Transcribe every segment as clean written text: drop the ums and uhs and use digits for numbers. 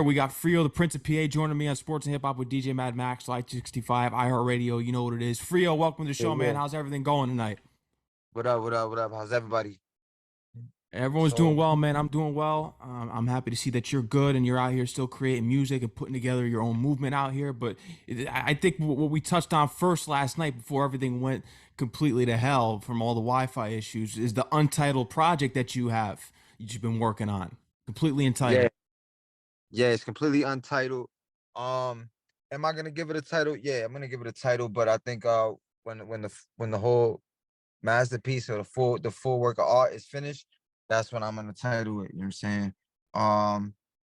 We got Frio, the Prince of PA, joining me on Sports and Hip Hop with DJ Mad Max, Light 65, iHeartRadio. You know what it is. Frio, welcome to the Yeah, show, man. yeah. How's everything going tonight? What up? What up? What up? How's everybody? Everyone's doing So, well, man. I'm doing well. I'm happy to see that you're good and you're out here still creating music and putting together your own movement out here. But I think what we touched on first last night before everything went completely to hell from all the Wi-Fi issues is the untitled project that you've been working on. Completely yeah, entitled. yeah, it's completely untitled. Um, am I gonna give it a title? Yeah, I'm gonna give it a title, but I think when the whole masterpiece or the full work of art is finished, that's when I'm gonna title it. You know what I'm saying? Um,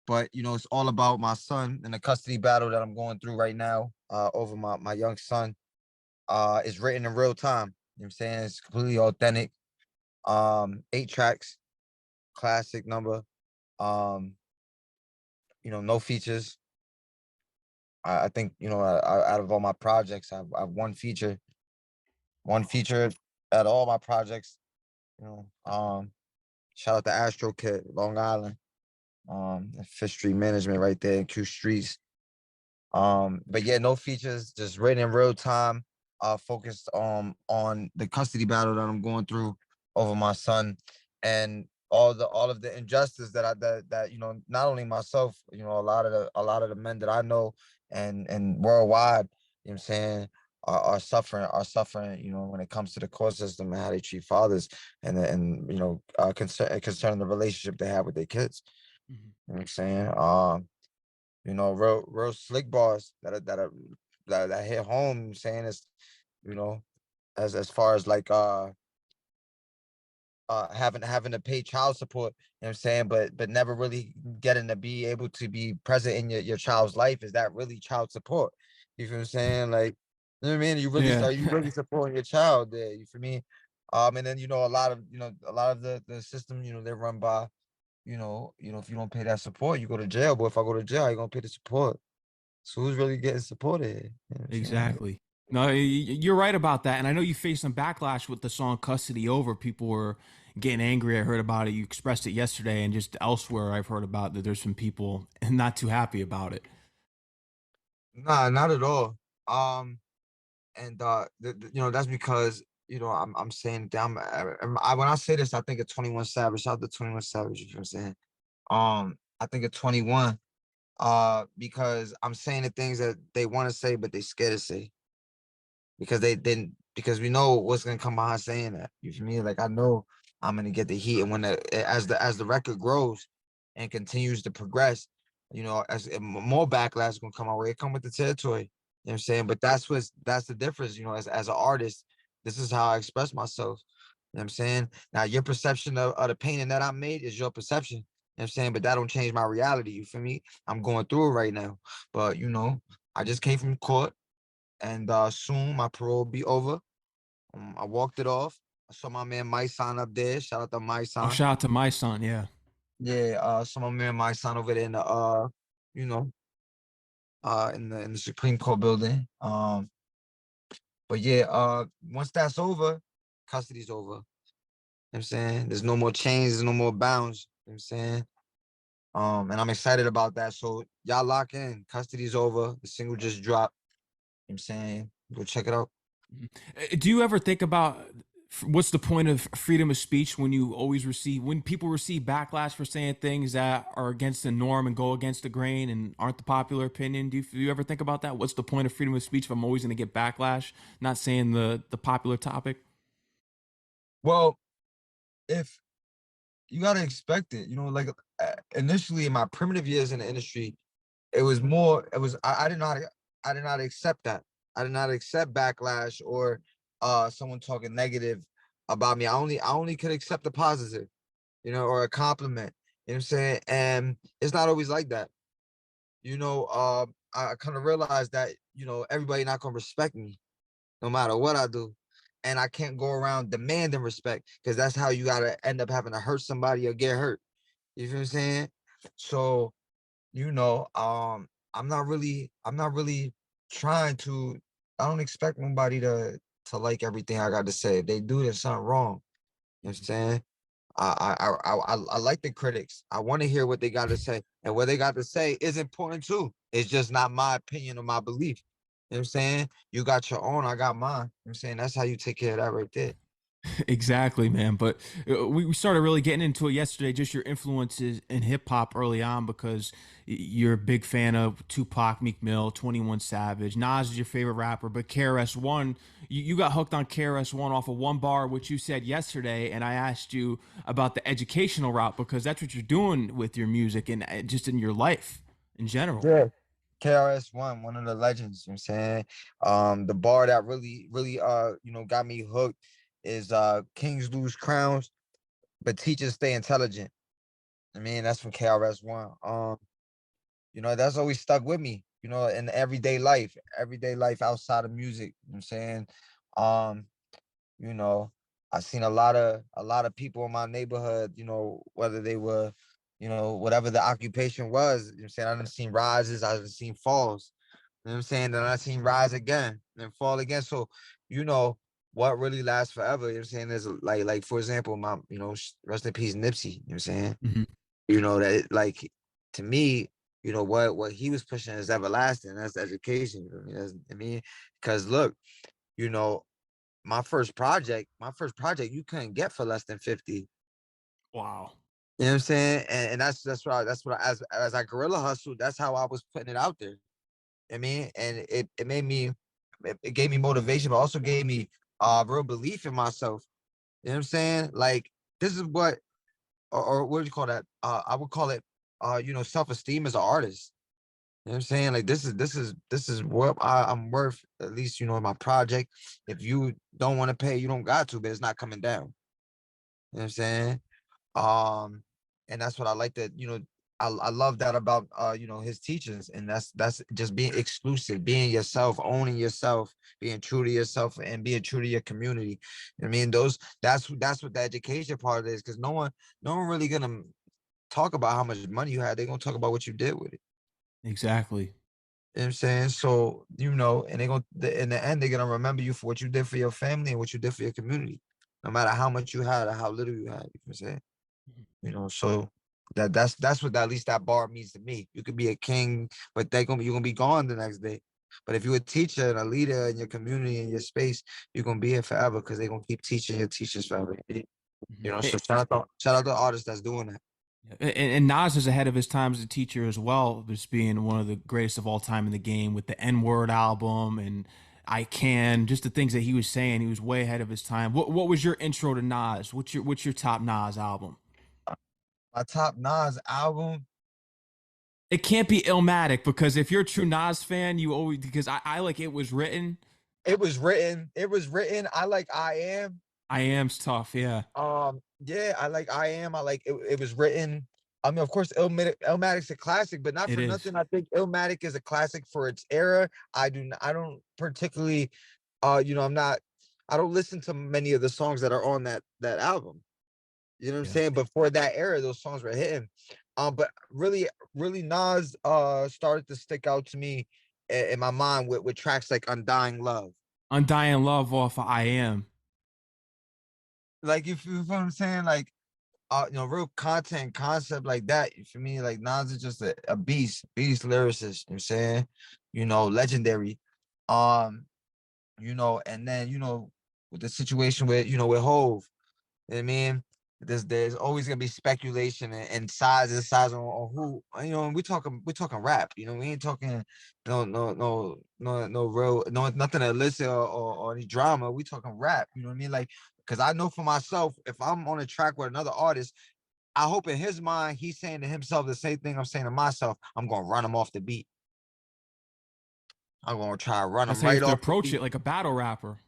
but it's all about my son and the custody battle that I'm going through right now, over my young son. It's written in real time. You know what I'm saying? It's completely authentic. 8 tracks, classic number. Um, no features. I think out of all my projects, I've one feature at all my projects. Shout out to Astro Kid, Long Island, Fifth Street Management right there in Q Streets. But yeah, no features, just written in real time. Focused on the custody battle that I'm going through over my son, and all of the injustice that not only myself, a lot of the men that I know and worldwide, you know what I'm saying, are suffering, when it comes to the court system and how they treat fathers, and concerning the relationship they have with their kids. Mhm. You know what I'm saying? Real slick bars that hit home, saying is, you know, as far as like having to pay child support, you know what I'm saying, but never really getting to be able to be present in your child's life. Is that really child support? You feel what I'm saying? Like, you know what I mean? Yeah. You really supporting your child there, you feel me? And then a lot of the system, they're run by, if you don't pay that support, you go to jail. But if I go to jail, you're gonna pay the support. So who's really getting supported? You know what I'm saying? Exactly. No, you're right about that. And I know you faced some backlash with the song Custody Over. People were getting angry. I heard about it. You expressed it yesterday, and just elsewhere, I've heard about that there's some people not too happy about it. Nah, not at all. And that's because I'm saying down. When I say this, I think of 21 Savage. Shout out to 21 Savage. You know what I'm saying? I think of 21. Because I'm saying the things that they want to say, but they scared to say, because they didn't, because we know what's gonna come behind saying that. You feel me? Like, I know I'm gonna get the heat, and as the record grows and continues to progress, as more backlash is gonna come our way. It come with the territory. You know what I'm saying? But that's the difference. As an artist, this is how I express myself. You know what I'm saying? Now your perception of the painting that I made is your perception. You know what I'm saying? But that don't change my reality. You feel me? I'm going through it right now. But I just came from court, and soon my parole will be over. I walked it off. I saw my man my son up there. Shout out to my Oh, son. shout out to my son. Yeah. Yeah, saw my man my son over there in the you know, in the Supreme Court building. But yeah, once that's over, custody's over. You know what I'm saying? There's no more chains, there's no more bounds. You know what I'm saying? And I'm excited about that. So y'all lock in. Custody's over. The single just dropped. You know what I'm saying? Go check it out. Mhm. Do you ever think about what's the point of freedom of speech when people receive backlash for saying things that are against the norm and go against the grain and aren't the popular opinion? Do you ever think about that? What's the point of freedom of speech if I'm always going to get backlash, not saying the popular topic? Well, if you gotta expect it, like, initially in my primitive years in the industry, I did not accept that. I did not accept backlash or someone talking negative about me. I only could accept the positive, or a compliment. You know what I'm saying? And it's not always like that. I kind of realized that, everybody not gonna respect me no matter what I do. And I can't go around demanding respect, because that's how you gotta end up having to hurt somebody or get hurt. You feel what I'm saying? So, I'm not really trying to. I don't expect nobody to like everything I got to say. If they do, there's something wrong. You know what I'm saying? I like the critics. I want to hear what they got to say, and what they got to say is important too. It's just not my opinion or my belief. You know what I'm saying? You got your own, I got mine. You know what I'm saying? That's how you take care of that right there. Exactly, man. But we started really getting into it yesterday, just your influences in hip hop early on, because you're a big fan of Tupac, Meek Mill, 21 Savage. Nas is your favorite rapper, but KRS-One, you got hooked on KRS-One off of one bar, which you said yesterday. And I asked you about the educational route because that's what you're doing with your music and just in your life in general. Yeah. KRS-One of the legends, you know what I'm saying? The bar that really got me hooked is Kings lose crowns, but teachers stay intelligent. I mean, that's from KRS-One. That's always stuck with me, in everyday life outside of music. You know what I'm saying? Um, you know, I seen a lot of people in my neighborhood, whether they were, whatever the occupation was, you know what I'm saying? I done seen rises, I done seen falls. You know what I'm saying? Then I seen rise again and fall again. So, you know, what really lasts forever, you know what I'm saying? Is like for example, my, rest in peace, Nipsey, you know what I'm saying? Mhm. That like to me, what he was pushing is everlasting. That's education. You know what I mean? Because look, you know, my first project, you couldn't get for less than 50. Wow. You know what I'm saying? And that's what as I guerrilla hustled, that's how I was putting it out there. I mean, and it made me, it gave me motivation, but also gave me real belief in myself. You know what I'm saying? Like this is what, or what do you call that? I would call it self-esteem as an artist. You know what I'm saying? Like this is what I'm worth, at least, in my project. If you don't want to pay, you don't got to, but it's not coming down. You know what I'm saying? Um, and that's what I like that, I love that about his teachings, and that's just being exclusive, being yourself, owning yourself, being true to yourself, and being true to your community. I mean, that's what the education part is, because no one really gonna talk about how much money you had. They're gonna talk about what you did with it. Exactly. You know what I'm saying? So, and they're gonna in the end, they're gonna remember you for what you did for your family and what you did for your community, no matter how much you had or how little you had. You know what I'm saying? So that's what at least that bar means to me. You could be a king, but you're gonna be gone the next day. But if you're a teacher and a leader in your community and your space, you're gonna be here forever, because they're gonna keep teaching your teachers forever. So Mhm. shout out to artists that's doing that. And Nas is ahead of his time as a teacher as well, just being one of the greatest of all time in the game with the N Word album and I Can, just the things that he was saying. He was way ahead of his time. What was your intro to Nas? What's your top Nas album? My top Nas album. It can't be Illmatic because if you're a true Nas fan, you always because I like It Was Written. It was written. I like I Am. I Am's tough, yeah. Yeah, I like I Am. I like it. It was written. I mean, of course, Illmatic's a classic, but not It for is. nothing. I think Illmatic is a classic for its era. I don't particularly, I'm not. I don't listen to many of the songs that are on that album. You know what I'm Yeah. saying? But for that era, those songs were hitting. But really, really, Nas started to stick out to me in my mind with tracks like Undying Love. Undying Love off of I Am. Like, if you know what I'm saying, like, real content concept like that. For me, like, Nas is just a beast lyricist. You know what I'm saying? Legendary. Um, and then, with the situation with Hove. You know what I mean? There's always gonna be speculation and size on who, and we're talking rap. We ain't talking no real, no, nothing illicit or any drama. We talking rap. You know what I mean? Like, because I know for myself, if I'm on a track with another artist, I hope in his mind he's saying to himself the same thing I'm saying to myself. I'm gonna run him off the beat. I'm gonna try to run That's him how you right have to off the approach it beat. like a battle rapper.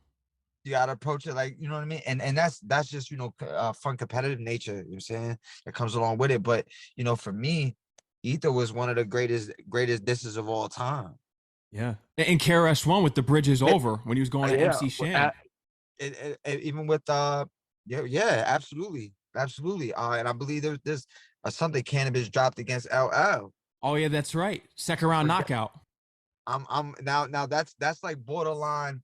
You gotta approach it like, you know what I mean, and that's just, fun competitive nature, you know what I'm saying, that comes along with it. But for me, Ether was one of the greatest disses of all time. Yeah. And KRS-One with the bridges Yeah, over when he was going to yeah. MC Shan. Even with yeah, yeah, absolutely. And I believe there's a something Cannabis dropped against LL. Oh yeah, that's right. Second round But knockout. I'm now that's like borderline.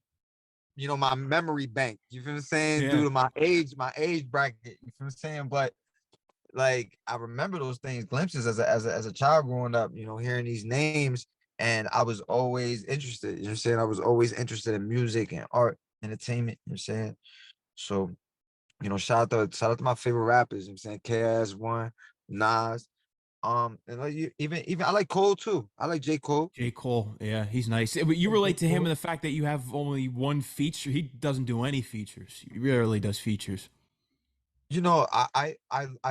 my memory bank. You feel what I'm saying? Due Yeah. to my age bracket. You feel what I'm saying? But like I remember those things, glimpses as a child growing up, hearing these names, and I was always interested. You know what I'm saying? I was always interested in music and art, entertainment, you know what I'm saying? So, shout out to my favorite rappers, you know what I'm saying? KS1, Nas. And like even I like Cole too. I like J. Cole. J. Cole, yeah, he's nice. But you I like J. relate to him in Cole. the fact that you have only one feature. He doesn't do any features. He rarely does features. I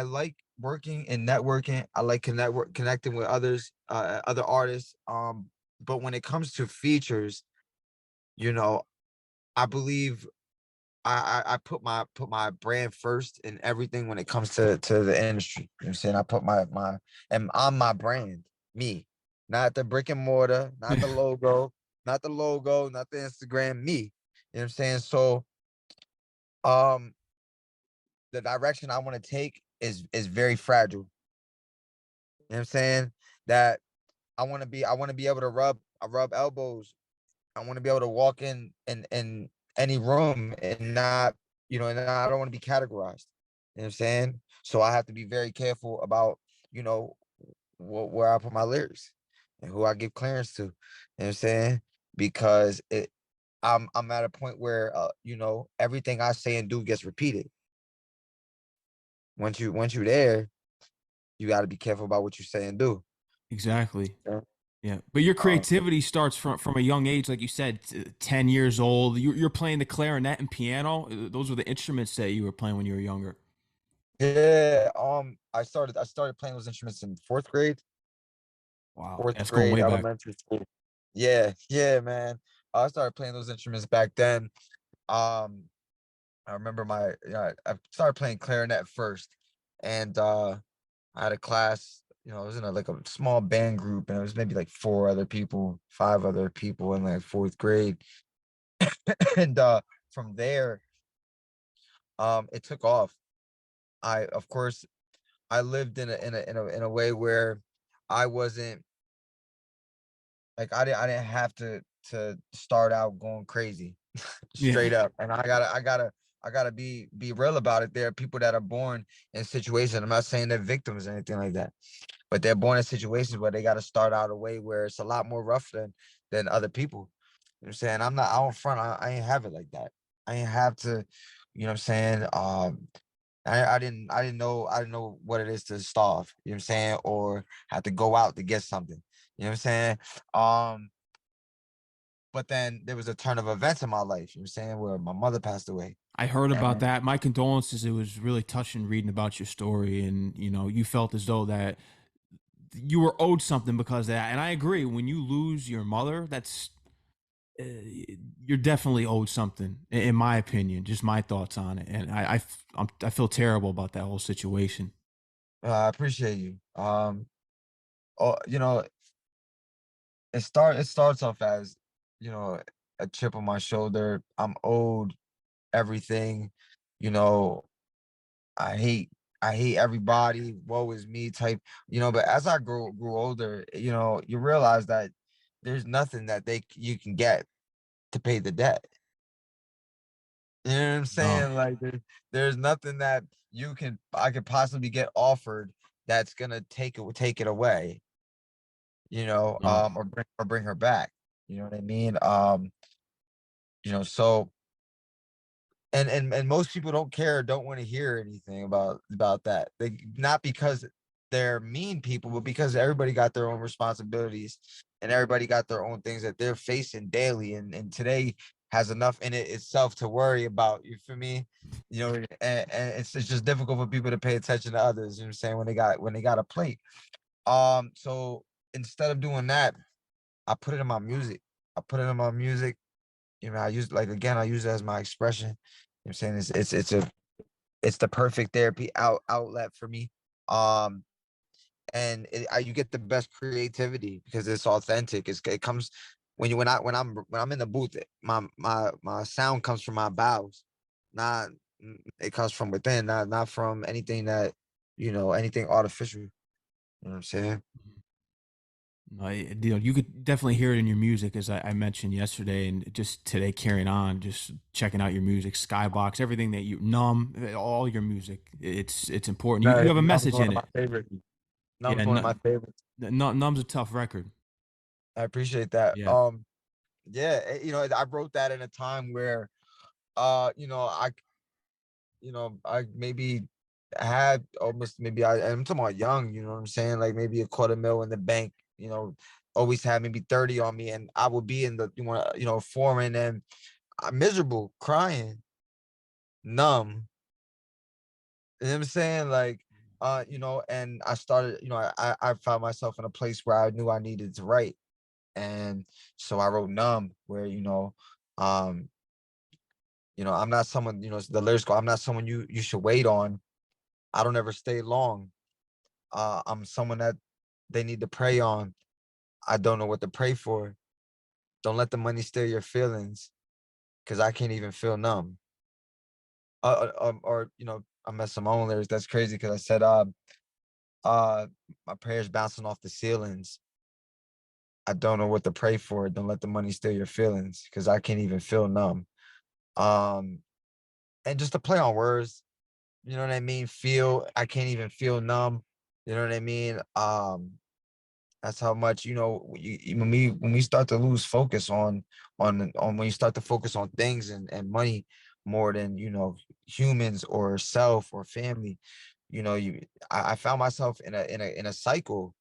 like working and networking. I like connecting with other artists. But when it comes to features, you know, I believe I put my brand first in everything when it comes to the industry. You know what I'm saying? I put my and I'm my brand, me, not the brick and mortar, not the Instagram, me. You know what I'm saying? So um the direction I want to take is very fragile. You know what I'm saying? That I want to be able to rub elbows. I want to be able to walk in any room and not, and I don't want to be categorized. You know what I'm saying? So I have to be very careful about, you know, where I put my lyrics and who I give clearance to. You know what I'm saying? Because I'm at a point where everything I say and do gets repeated. Once you're there, you got to be careful about what you say and do. Exactly. Yeah. Yeah, but your Um, creativity starts from a young age, like you said, 10 years old. You're playing the clarinet and piano. Those were the instruments that you were playing when you were younger. yeah. I started playing those instruments in Wow, fourth that's going grade, way back. elementary school. Yeah, yeah, man. I started playing those instruments back then. Um, I remember I started playing clarinet first, and I had a class. I was in like a small band group, and it was maybe like four other people, five other people in like fourth grade, and from there, it took off. Of course, I lived in a way where I wasn't like I didn't have to start out going crazy Yeah, straight up. And I gotta be real about it. There are people that are born in situations. I'm not saying they're victims or anything like that, but they're born in situations where they got to start out a way where it's a lot more rough than other people. You know what I'm saying? I'm not out front. I ain't have it like that. I ain't have to, you know what I'm saying? I didn't know what it is to starve, you know what I'm saying, or have to go out to get something. You know what I'm saying? Um, but then there was a turn of events in my life, you know what I'm saying, where my mother passed away. I heard about And that. My condolences. It was really touching reading about your story, and you felt as though that you were owed something because of that. And I agree. When you lose your mother, that's uh, you're definitely owed something, in my opinion. Just my thoughts on it, and I feel terrible about that whole situation. I appreciate you. Oh, it starts off as, you know, a chip on my shoulder. I'm owed everything, you know, I hate I hate everybody, woe is me type, but as I grew older, you realize that there's nothing that you can get to pay the debt. You know what I'm No, saying? Like there's nothing that I could possibly get offered that's gonna take it away, no. or bring her back. You know what I mean? So and most people don't care, don't want to hear anything about that. They not because they're mean people, but because everybody got their own responsibilities and everybody got their own things that they're facing daily, and today has enough in it itself to worry about. You feel me? And it's just difficult for people to pay attention to others, you know what I'm saying, when they got a plate. So instead of doing that, I put it in my music. I put it in my music. I use, like, again, I use it as my expression. You know what I'm saying? It's the perfect therapy outlet for me. Um, and you get the best creativity because it's authentic. It comes when I'm in the booth. My sound comes from my bowels, not it comes from within, not from anything anything artificial. You know what I'm saying? No, you know, you could definitely hear it in your music, as I mentioned yesterday, and just today carrying on, just checking out your music, Skybox, everything that you numb, all your music. It's important. You No, have a Numb's message one in of my it. favorites. Yeah, Numb's one of my favorites. Numb's a tough record. I appreciate that. Yeah. Yeah, I wrote that in a time where, you know, I maybe had almost maybe I'm talking about young, you know what I'm saying? Like maybe a quarter mil in the bank, always had maybe 30 on me, and I would be in the foreign, and I'm miserable, crying, numb. You know what I'm saying? Like, and I started, I found myself in a place where I knew I needed to write. And so I wrote numb, where, um, I'm not someone, the lyrics go, I'm not someone you should wait on. I don't ever stay long. I'm someone that they need to pray on. I don't know what to pray for. Don't let the money steal your feelings, because I can't even feel numb. Or I messed some own lyrics. That's crazy, because I said, uh, my prayers bouncing off the ceilings. I don't know what to pray for. Don't let the money steal your feelings, because I can't even feel numb. Um, and just to play on words, you know what I mean? Feel, I can't even feel numb. You know what I mean? That's how much, when we start to lose focus on when you start to focus on things and money more than humans or self or family. I found myself in a cycle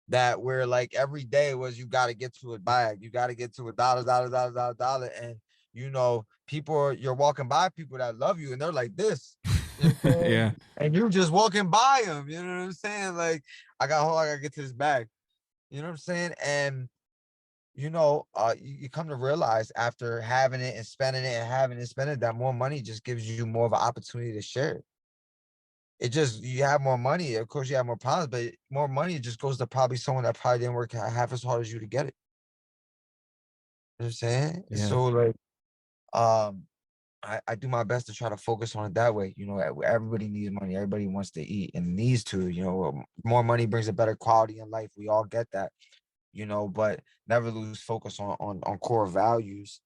that where like every day was, you got to get to a bag, you got to get to a dollar, dollar, dollar, dollar, dollar, and you're walking by people that love you, and they're like this, you know what I'm saying? Yeah. And you're just walking by them, you know what I'm saying? Like, I gotta get to this bag, you know what I'm saying? And you come to realize, after having it and spending it and having it and spending it, that more money just gives you more of an opportunity to share it. It just, you have more money, of course you have more problems, but more money just goes to probably someone that probably didn't work half as hard as you to get it. You know what I'm saying? Yeah. So like, um, I do my best to try to focus on it that way. Everybody needs money, everybody wants to eat and needs to, more money brings a better quality in life. We all get that, but never lose focus on core values.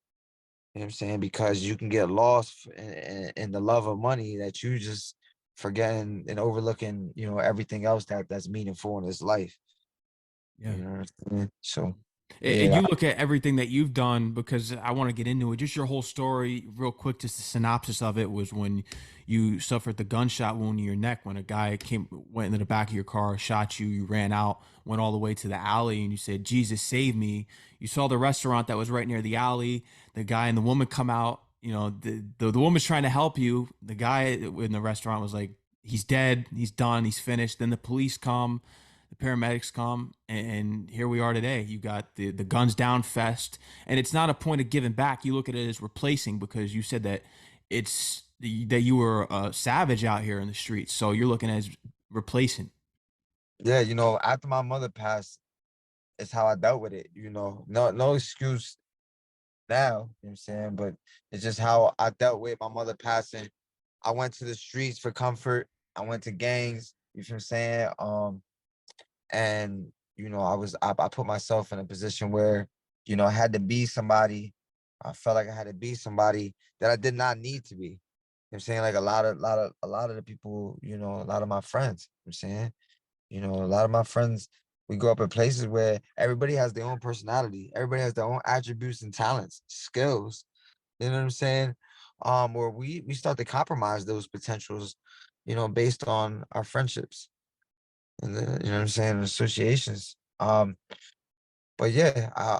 You know what I'm saying? Because you can get lost in the love of money, that you just forgetting and overlooking, everything else that's meaningful in this life. Yeah. You know what I'm saying? So And yeah, you look at everything that you've done, because I want to get into it. Just your whole story, real quick. Just the synopsis of it was when you suffered the gunshot wound in your neck, when a guy went into the back of your car, shot you. You ran out, went all the way to the alley, and you said, "Jesus, save me." You saw the restaurant that was right near the alley. The guy and the woman come out. You know, the woman's trying to help you. The guy in the restaurant was like, "He's dead. He's done. He's finished." Then the police come, the paramedics come, and here we are today. You got the guns down fest, and it's not a point of giving back. You look at it as replacing, because you said that that you were a savage out here in the streets, so you're looking at it as replacing. yeah. After my mother passed, it's how I dealt with it. No excuse now. You know what I'm saying? But it's just how I dealt with my mother passing. I went to the streets for comfort. I went to gangs. You know what I'm saying? And I put myself in a position where I had to be somebody. I felt like I had to be somebody that I did not need to be. You know what I'm saying? Like a lot of the people, a lot of my friends, you know what I'm saying, a lot of my friends, we grow up in places where everybody has their own personality, everybody has their own attributes and talents, skills, you know what I'm saying? Where we start to compromise those potentials, based on our friendships, and you know what I'm saying, associations. But yeah,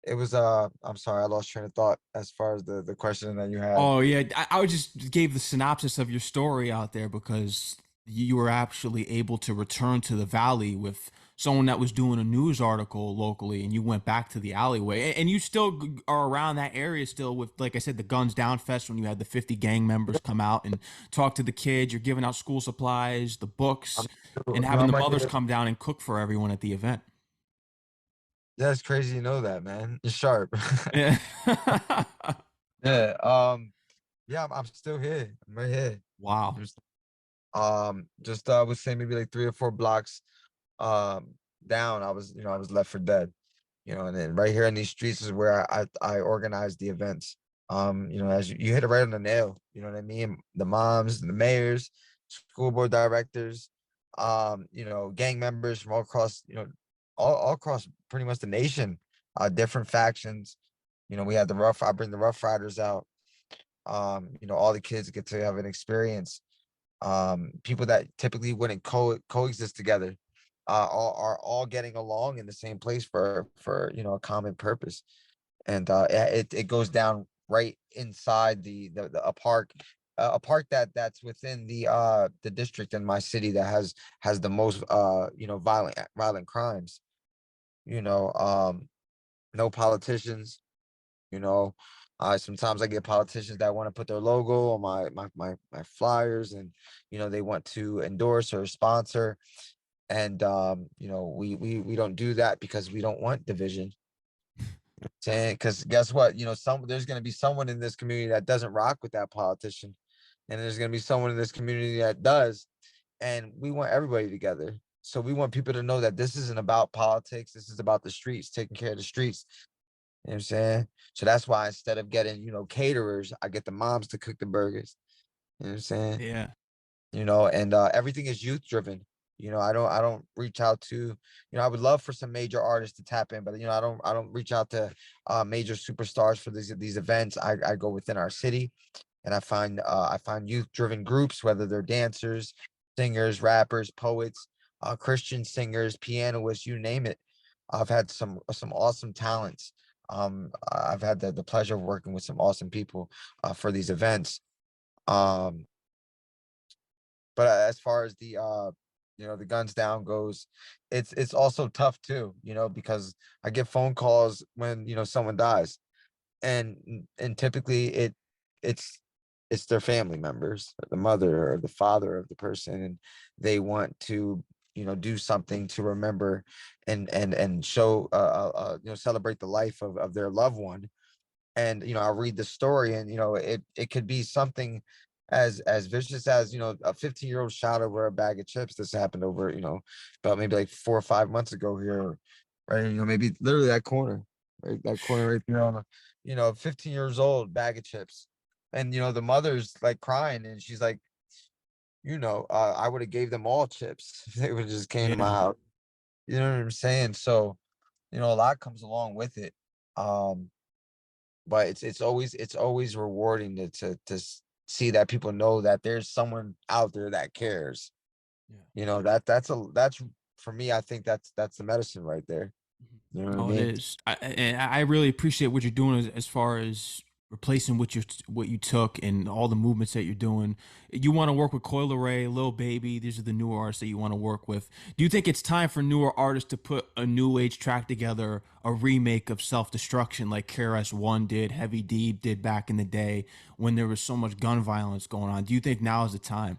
it was I'm sorry, I lost train of thought as far as the question that you had. Oh yeah, I just gave the synopsis of your story out there, because you were actually able to return to the valley with someone that was doing a news article locally, and you went back to the alleyway, and you still are around that area still with, like I said, the Guns Down Fest, when you had the 50 gang members come out and talk to the kids. You're giving out school supplies, the books, I'm and having I'm the right mothers here. come down and cook for everyone at the event. That's crazy, you know that, man. You're sharp. Yeah. Yeah. Yeah, I'm still here. I'm right here. Wow. Just I would say maybe like 3 or 4 blocks, um, down, I was left for dead. And then right here in these streets is where I organize the events. As you hit it right on the nail. You know what I mean? The moms, the mayors, school board directors, gang members from all across, all across pretty much the nation, different factions. We had I bring the Rough Riders out. All the kids get to have an experience. People that typically wouldn't coexist together, all are all getting along in the same place for a common purpose. And it goes down right inside a park, a park that's within the district in my city that has the most violent crimes. you know um no politicians. you know Sometimes I get politicians that want to put their logo on my flyers, and they want to endorse or sponsor. And we don't do that because we don't want division. Saying, because guess what? There's going to be someone in this community that doesn't rock with that politician, and there's going to be someone in this community that does. And we want everybody together. So we want people to know that this isn't about politics. This is about the streets, taking care of the streets. You know what I'm saying? So that's why instead of getting, caterers, I get the moms to cook the burgers. You know what I'm saying? Yeah. And everything is youth driven. I don't reach out to, I would love for some major artists to tap in, but I don't reach out to major superstars for these events. I go within our city, and I find youth driven groups, whether they're dancers, singers, rappers, poets, Christian singers, pianists, you name it. I've had some awesome talents. I've had the pleasure of working with some awesome people for these events. Um, but as far as the guns down goes, it's also tough too, because I get phone calls when someone dies, and typically it's it's their family members, the mother or the father of the person, and they want to do something to remember and show celebrate the life of their loved one. And I'll read the story, and it could be something as vicious as a 15-year-old shot over a bag of chips. This happened over about maybe like 4 or 5 months ago here, right? Maybe literally that corner, right? That corner right there on a 15 years old bag of chips. And the mother's like crying, and she's like, I would have gave them all chips if they would have just came to my Yeah. house. You know what I'm saying? So a lot comes along with it. But it's always rewarding to see that people know that there's someone out there that cares. Yeah. That's for me. I think that's the medicine right there. Mhm. You know what I No, it mean? is. I really appreciate what you're doing as far as replacing what you took and all the movements that you're doing. You want to work with Coil Ray, Lil Baby. These are the newer artists that you want to work with. Do you think it's time for newer artists to put a new age track together, a remake of Self Destruction like KRS One did, Heavy D did back in the day when there was so much gun violence going on? Do you think now is the time?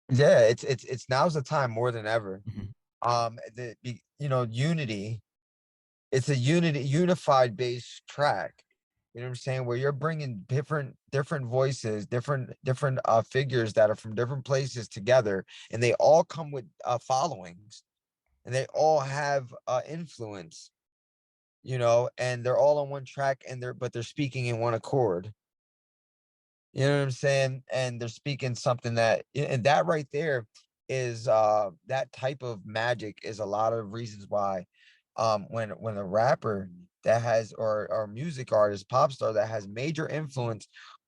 Yeah, it's now's the time more than ever. Mhm. Unity. It's a unified based track. You know what I'm saying? Where you're bringing different voices, different figures that are from different places together, and they all come with followings, and they all have influence. And they're all on one track, and they're speaking in one accord. You know what I'm saying? And they're speaking something and that right there is that type of magic is a lot of reasons why when a rapper that has or music artist, pop star that has major influence,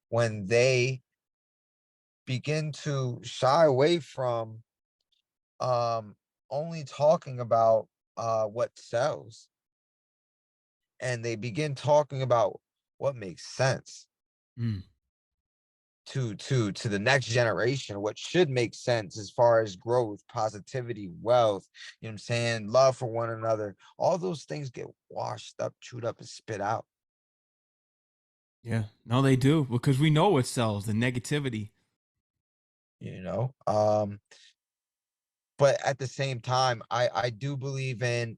when they begin to shy away from um only talking about what sells, and they begin talking about what makes sense Mm. to the next generation, what should make sense as far as growth, positivity, wealth, what I'm saying, love for one another. All those things get washed up, chewed up, and spit out. Yeah, no, they do because we know what sells the negativity. you know um but at the same time, I do believe in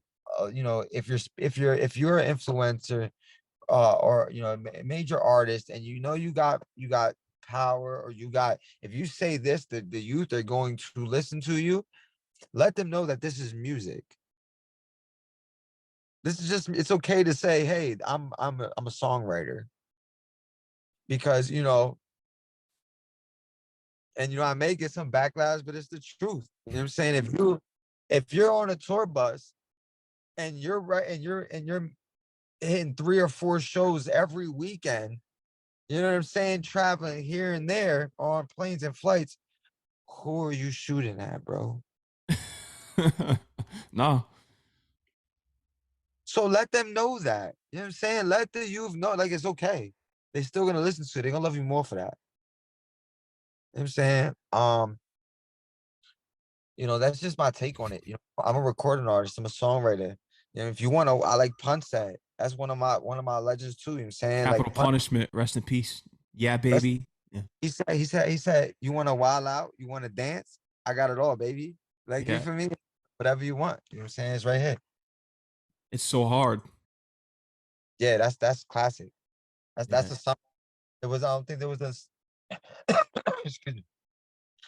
if you're an influencer, or a major artist, and you got power, or if you say this, the youth are going to listen to you. Let them know that this is music. This is just it's okay to say, hey, I'm a songwriter because and I may get some backlash, but it's the truth. You know what I'm saying? If you're on a tour bus and you're right and you're hitting 3 or 4 shows every weekend, you know what I'm saying? Traveling here and there on planes and flights, who are you shooting at, bro? No, So let them know that. You know what I'm saying? Let the youth know, like it's okay. They're still gonna listen to it. They're gonna love you more for that. You know what I'm saying? That's just my take on it. I'm a recording artist. I'm a songwriter. If you want to, I like Punch that. That's one of my legends too. You know what I'm saying? Like capital Punch, punishment. Rest in peace. Yeah, that's baby. Yeah, he said, you want to wild out, you want to dance? I got it all, baby. Like you yeah. for me, whatever you want. You know what I'm saying? It's right here. It's so hard. Yeah, that's classic. That's Yeah, a song. There was I don't think there was this. Excuse me.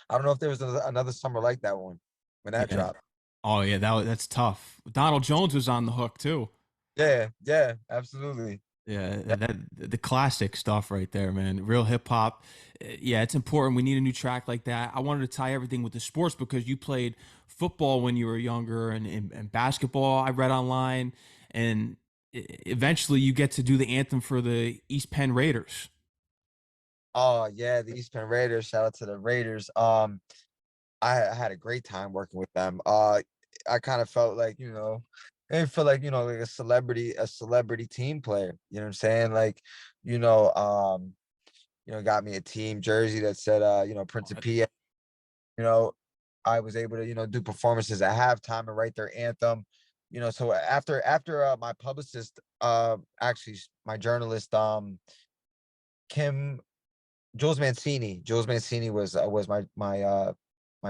I don't know if there was another summer like that one when that yeah. dropped. Oh yeah, that's tough. Donald Jones was on the hook too. Yeah, yeah, absolutely. Yeah, That, the classic stuff right there, man. Real hip hop. Yeah, it's important. We need a new track like that. I wanted to tie everything with the sports because you played football when you were younger and basketball. I read online, and eventually you get to do the anthem for the East Penn Raiders. oh yeah, the East Penn Raiders. Shout out to the Raiders. I had a great time working with them. I kind of felt like I feel like like a celebrity team player. You know what I'm saying? Like, you know, um, got me a team jersey that said Prince of P. You know, I was able to do performances at halftime and write their anthem. So after my publicist, actually my journalist, Kim Jules Mancini was my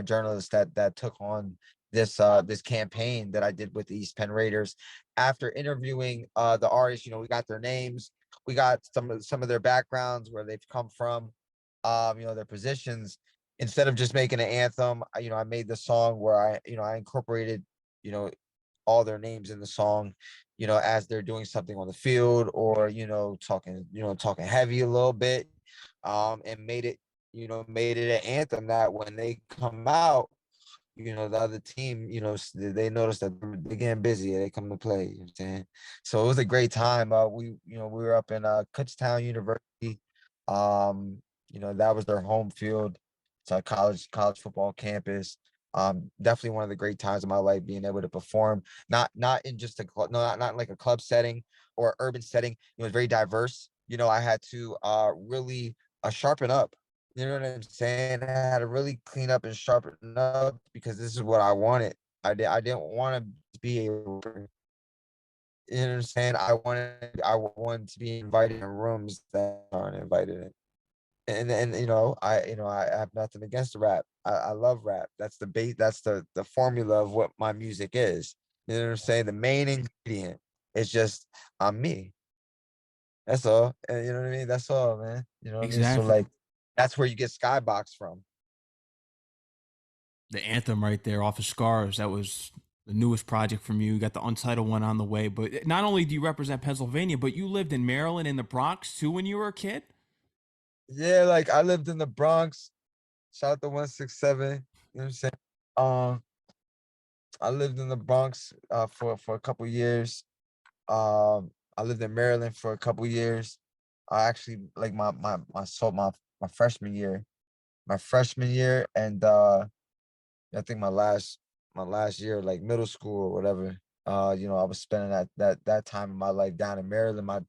journalist that took on this campaign that I did with the East Penn Raiders. After interviewing the artists, we got their names, we got some of their backgrounds, where they've come from, their positions. Instead of just making an anthem, I made the song where I incorporated, you know, all their names in the song, as they're doing something on the field, or talking heavy a little bit, and made it an anthem that when they come out, the other team, they notice that they're getting busy. They come to play. You know what I'm saying? So it was a great time. We were up in Kutztown University. That was their home field. It's a college football campus. Definitely one of the great times of my life, being able to perform, not in just a club, no, not like a club setting or urban setting. It was very diverse. I had to really sharpen up. You know what I'm saying? I had to really clean up and sharpen up because this is what I wanted. I didn't want to be a rapper. You know what I'm saying? I wanted to be invited in rooms that aren't invited in. And I have nothing against the rap. I love rap. That's the base. That's the formula of what my music is. You know what I'm saying? The main ingredient is just I'm me. That's all. And you know what I mean? That's all, man. You know what I mean? So Exactly. like, that's where you get Skybox from. The anthem right there off of Scars. That was the newest project from you. You got the untitled one on the way. But not only do you represent Pennsylvania, but you lived in Maryland and the Bronx too when you were a kid. Yeah, like I lived in the Bronx. Shout out to 167. You know what I'm saying? Um, I lived in the Bronx for a couple years. I lived in Maryland for a couple years. I actually like my freshman year. My freshman year, and I think my last year, like middle school or whatever. I was spending that time in my life down in Maryland.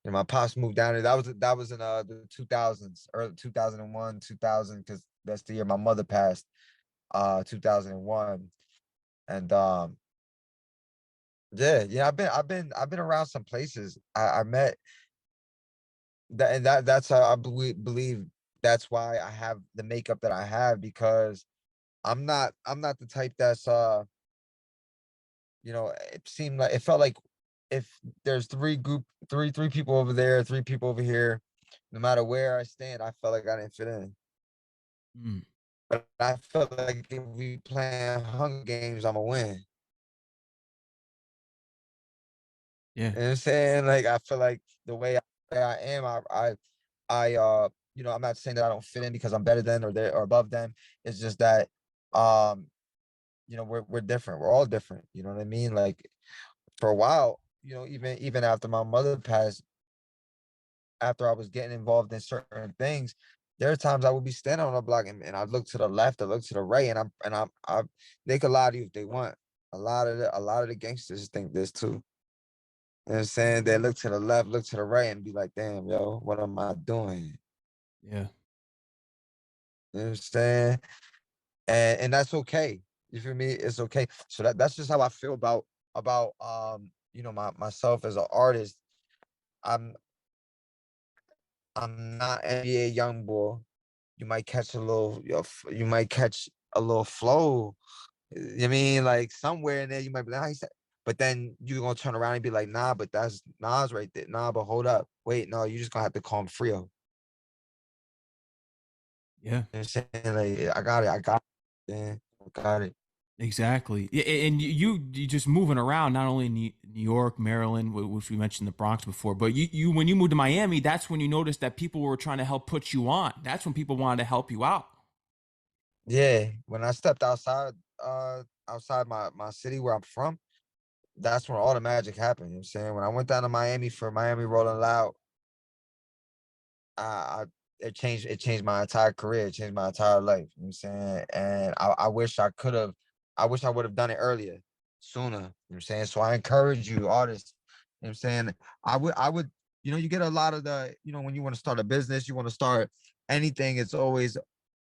My pops moved down there. That was in the 2000s, early 2001, 2000, because that's the year my mother passed, 2001. And yeah, yeah, I've been around some places. I met that, and that's how I believe that's why I have the makeup that I have, because I'm not the type that's it felt like if there's three people over there, three people over here, no matter where I stand, I felt like I didn't fit in. Mm. But I felt like if we playing Hunger Games, I'ma win. Yeah. You know what I'm saying? Like I feel like the way I am, I'm not saying that I don't fit in because I'm better than or there or above them. It's just that um, we're different. We're all different. You know what I mean? Like for a while, even after my mother passed, after I was getting involved in certain things, there are times I would be standing on a block and I look to the left, I look to the right, and they could lie to you if they want. A lot of the gangsters think this too. You know what I'm saying? They look to the left, look to the right, and be like, damn, yo, what am I doing? Yeah. You know what I'm saying? And that's okay. You feel me? It's okay. So that's just how I feel about myself as an artist. I'm I'm not NBA young boy. You might catch a little flow. You mean like somewhere in there you might be like, "Ah, he said," but then you're gonna turn around and be like, nah, but that's Nas right there. Nah, but hold up. Wait, no, you just gonna have to call him Frio. Yeah. You know what I'm saying? Like, I got it. Man. I got it. Exactly. And you just moving around, not only in New York, Maryland, which we mentioned the Bronx before, but you when you moved to Miami, that's when you noticed that people were trying to help put you on. That's when people wanted to help you out. Yeah. When I stepped outside my city where I'm from, that's when all the magic happened. You know what I'm saying? When I went down to Miami for Miami Rolling Loud, I it changed my entire career, it changed my entire life. You know what I'm saying? And I wish I would have done it earlier, sooner. You know what I'm saying? So I encourage you, artists. You know what I'm saying? I would, you get a lot of when you want to start a business, you want to start anything, it's always,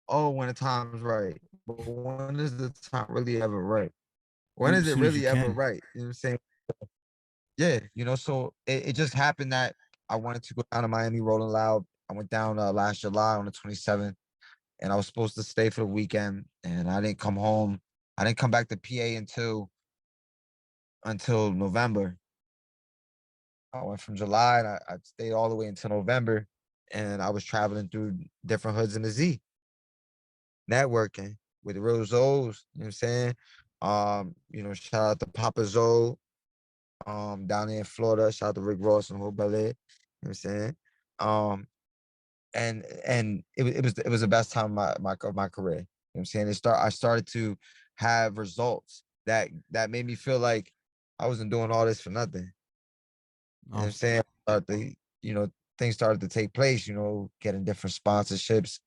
oh, when the time's right. But when is the time really ever right? When is As it soon as you really ever can. right? You know what I'm saying? Yeah, so it just happened that I wanted to go down to Miami Rolling Loud. I went down last July on the 27th, and I was supposed to stay for the weekend, and I didn't come home. I didn't come back to PA until November. I went from July and I stayed all the way until November, and I was traveling through different hoods in the Z, networking with the real Zoes. You know what I'm saying? Shout out to Papa Zoe, down there in Florida. Shout out to Rick Ross and whole Bel Air. You know what I'm saying? Um, and it was the best time of my career. You know what I'm saying? I started to have results that made me feel like I wasn't doing all this for nothing. You know what I'm Oh, saying? You know, things started to take place, getting different sponsorships,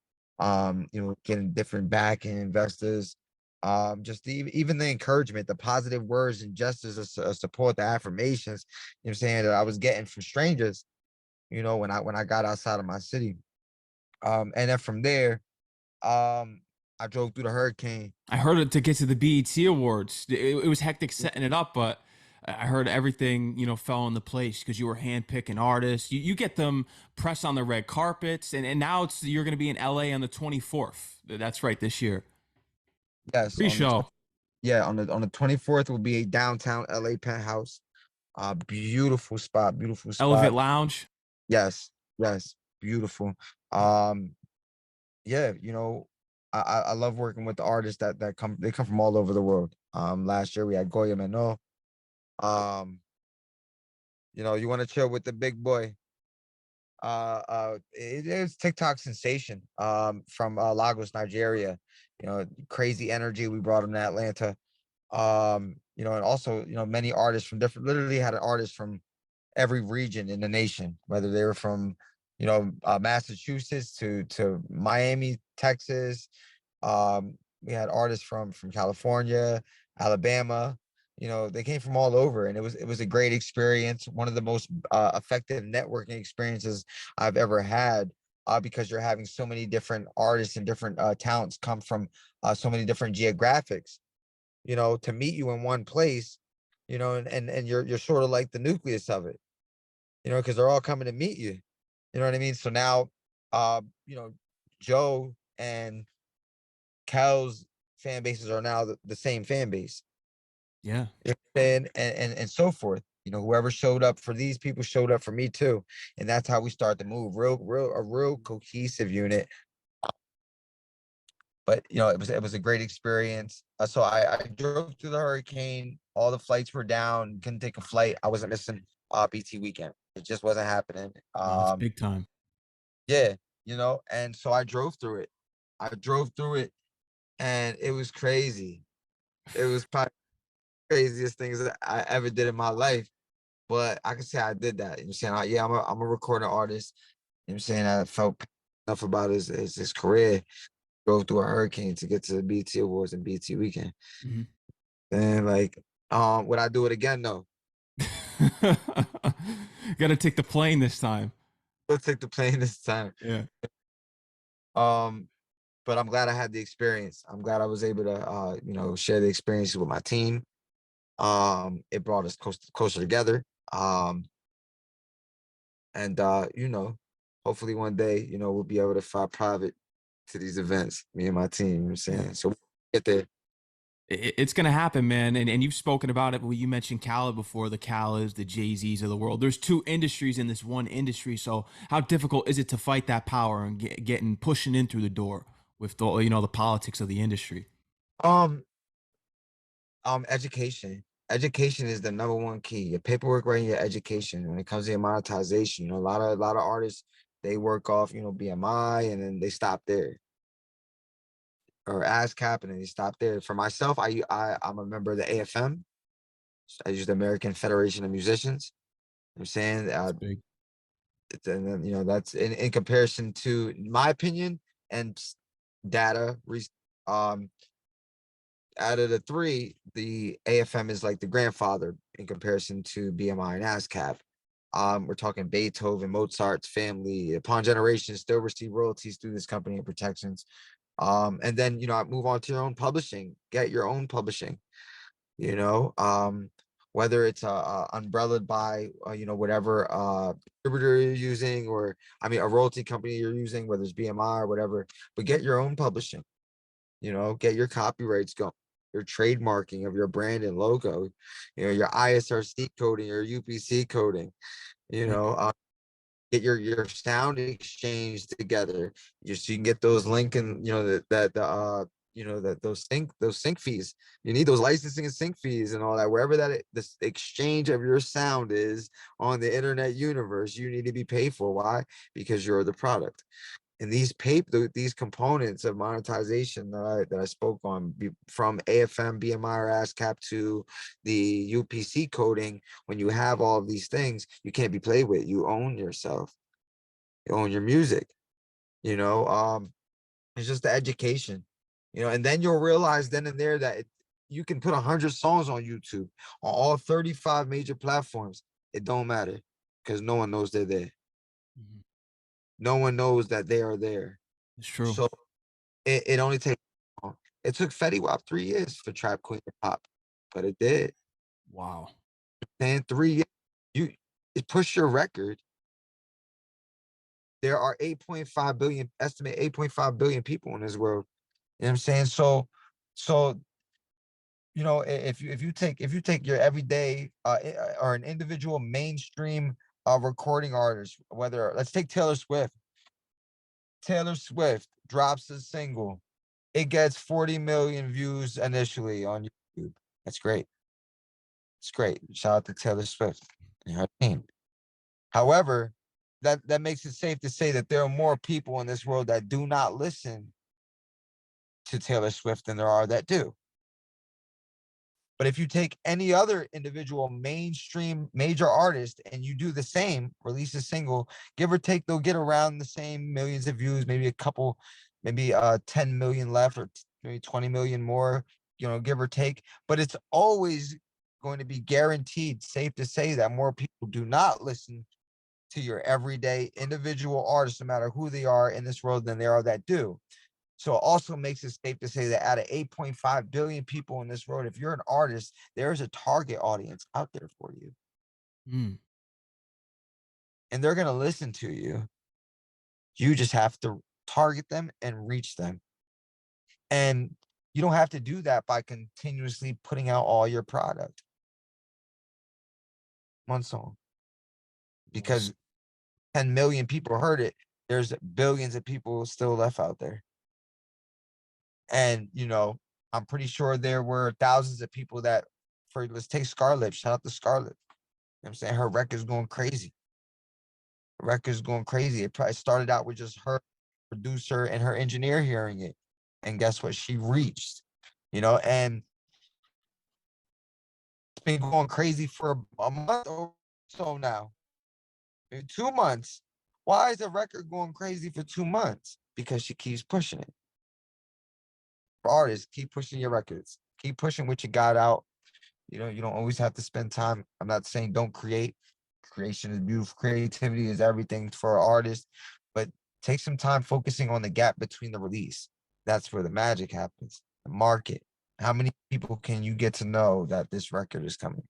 getting different backing investors, even the encouragement, the positive words and gestures of support, the affirmations, you know what I'm saying, that I was getting from strangers, when I got outside of my city. And then from there, I drove through the hurricane. I heard it to get to the BET Awards. It was hectic setting it up, but I heard everything fell into place because you were handpicking artists. You get them pressed on the red carpets, and now you're going to be in LA on the 24th. That's right, this year. Yes, on the Pre-show, 20, yeah, on the 24th will be a downtown LA penthouse. Beautiful spot, beautiful Elevate spot. Lounge. Yes, yes, beautiful. Um, yeah, I love working with the artists they come from all over the world. Last year we had Goya Mano. Um, you want to chill with the big boy. It is TikTok sensation. From Lagos, Nigeria. Crazy energy. We brought him to Atlanta. And also, many artists from different. Literally had an artist from every region in the nation, whether they were from, Massachusetts to Miami, Texas. We had artists from California, Alabama. They came from all over, and it was a great experience. One of the most effective networking experiences I've ever had. Because you're having so many different artists and different talents come from so many different geographics. To meet you in one place, and you're sort of like the nucleus of it. Because they're all coming to meet you. You know what I mean? So now, uh, you know, Joe and Cal's fan bases are now the same fan base. Yeah. And so forth. Whoever showed up for these people showed up for me too. And that's how we start to move. A real cohesive unit. But it was a great experience. So I drove through the hurricane all the flights were down, couldn't take a flight. I wasn't missing BT weekend. It just wasn't happening. Wow, that's big time. Yeah, and so I drove through it. I drove through it and it was crazy. It was probably the craziest things that I ever did in my life. But I can say I did that. You know what I'm saying? Yeah, I'm a recording artist. You know what I'm saying? I felt enough about his career. Drove through a hurricane to get to the BT Awards and BT weekend. Mhm. And like, would I do it again? No. Got to take the plane this time. Let's take the plane this time. Yeah. Um, but I'm glad I had the experience. I'm glad I was able to share the experience with my team. It brought us closer together. And hopefully one day, we'll be able to fly private to these events, me and my team, you know what I'm Yeah. saying? So we'll get there. It's gonna happen, man. And you've spoken about it. But you mentioned Khaled before, the Khaled's, the Jay-Z's of the world. There's two industries in this one industry. So how difficult is it to fight that power and getting pushing in through the door with the politics of the industry? Um, education. Education is the number one key. Your paperwork, right? Your education. When it comes to your monetization, a lot of artists, they work off, BMI, and then they stop there, or ASCAP, and then they stop there. For myself, I'm a member of the AFM. I use the American Federation of Musicians. You know what I'm saying, It's big. and then, that's in comparison to my opinion and data. Um, Out of the three, the AFM is like the grandfather in comparison to BMI and ASCAP. We're talking Beethoven, Mozart's family, upon generations, still receive royalties through this company and protections. And then I move on to your own publishing. Get your own publishing. You know, whether it's umbrellaed by whatever distributor you're using, or I mean a royalty company you're using, whether it's BMI or whatever. But get your own publishing. Get your copyrights going, your trademarking of your brand and logo, your ISRC coding, your UPC coding, you Yeah. know, uh, get your sound exchange together, just so you can get those link and that those sync fees. You need those licensing and sync fees and all that. Wherever this exchange of your sound is on the internet universe, you need to be paid for. Why? Because you're the product. And these components of monetization that I spoke on, from AFM, BMI, or ASCAP to the UPC coding, when you have all of these things, you can't be played with. You own yourself. You own your music. You know, it's just the education. And then you'll realize then and there that you can put 100 songs on YouTube on all 35 major platforms. It don't matter because no one knows they're there. Mhm. No one knows that they are there. It's true. So it only takes. It took Fetty Wap 3 years for Trap Queen to pop, but it did. Wow. And 3 years, you it pushed your record. There are 8.5 billion, estimate 8.5 billion people in this world. You know what I'm saying? So if you take your everyday or an individual mainstream recording artist, whether let's take Taylor Swift. Taylor Swift drops a single. It gets 40 million views initially on YouTube. That's great. It's great. Shout out to Taylor Swift and her team. However, that makes it safe to say that there are more people in this world that do not listen to Taylor Swift than there are that do. But if you take any other individual mainstream major artist and you do the same, release a single, give or take, they'll get around the same millions of views, maybe a couple, maybe 10 million left, or maybe 20 million more, give or take. But it's always going to be guaranteed, safe to say, that more people do not listen to your everyday individual artist, no matter who they are in this world, than there are that do. So it also makes it safe to say that out of 8.5 billion people in this world, if you're an artist, there's a target audience out there for you. Mm. And they're going to listen to you. You just have to target them and reach them. And you don't have to do that by continuously putting out all your product. One song. Yes. Because 10 million people heard it. There's billions of people still left out there. And, I'm pretty sure there were thousands of people that for let's take Scarlett. Shout out to Scarlett. You know what I'm saying? Her record's going crazy. Record's going crazy. It probably started out with just her producer and her engineer hearing it. And guess what? She reached, and it's been going crazy for a month or so now. In 2 months. Why is the record going crazy for 2 months? Because she keeps pushing it. For artists, keep pushing your records. Keep pushing what you got out. You don't always have to spend time. I'm not saying don't create. Creation is beautiful. Creativity is everything for an artist, but take some time focusing on the gap between the release. That's where the magic happens. The market. How many people can you get to know that this record is coming?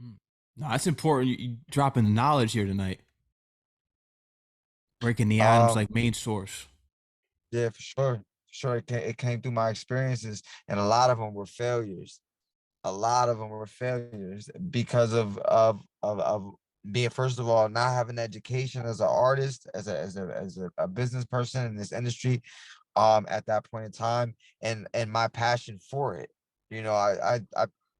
Mm. No, that's important. You dropping the knowledge here tonight, breaking the atoms Um, like main source. yeah, for sure. For sure. It came through my experiences, and a lot of them were failures. A lot of them were failures because of being, first of all, not having education as an artist, as a business person in this industry, at that point in time, and my passion for it. I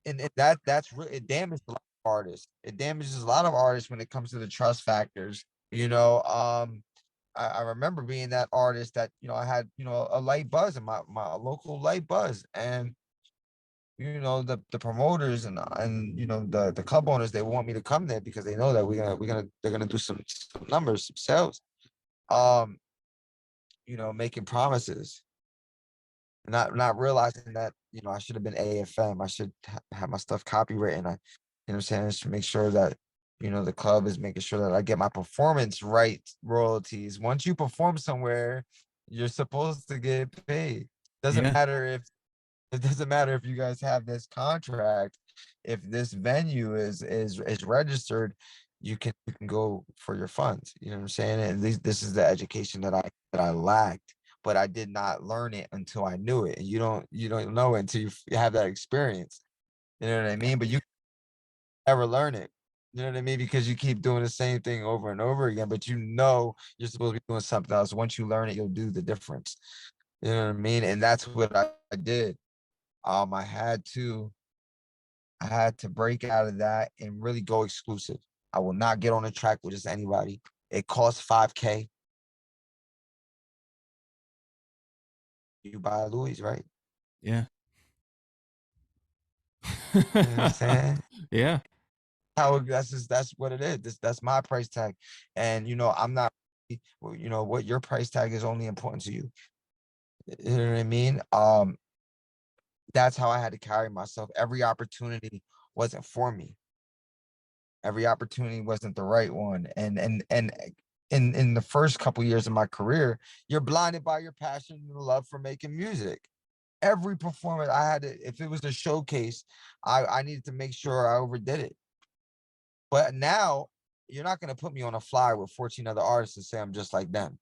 and that's really, it damaged a lot of artists. It damages a lot of artists when it comes to the trust factors. I remember being that artist that, I had, a light buzz in my local light buzz, and the promoters and the club owners, they want me to come there because they know that they're gonna do some numbers, some sales, um making promises, not realizing that, I should have been AFM. I should have my stuff copywritten. What I'm saying, just to make sure that, the club is making sure that I get my performance right royalties. Once you perform somewhere, you're supposed to get paid. doesn't Yeah, matter if it doesn't matter if you guys have this contract. If this venue is registered, you can go for your funds. You know what I'm saying? And this is the education that I lacked, but I did not learn it until I knew it. And you don't know it until you have that experience. You know what I mean? But you never learn it. You know what I mean? Because you keep doing the same thing over and over again, but you're supposed to be doing something else. Once you learn it, you'll do the difference. You know what I mean? And that's what I did. Um, I had to I had to break out of that and really go exclusive. I will not get on a track with just anybody. It costs 5K. You buy Louis, right? yeah, You know what I'm saying? yeah, That's what it is. That's my price tag. And I'm not, well, what your price tag is only important to you. You know what I mean? That's how I had to carry myself. Every opportunity wasn't for me. Every opportunity wasn't the right one. And in the first couple years of my career, you're blinded by your passion and love for making music. Every performance I had to, if it was a showcase, I needed to make sure I overdid it. But now you're not gonna put me on a flyer with 14 other artists and say I'm just like them.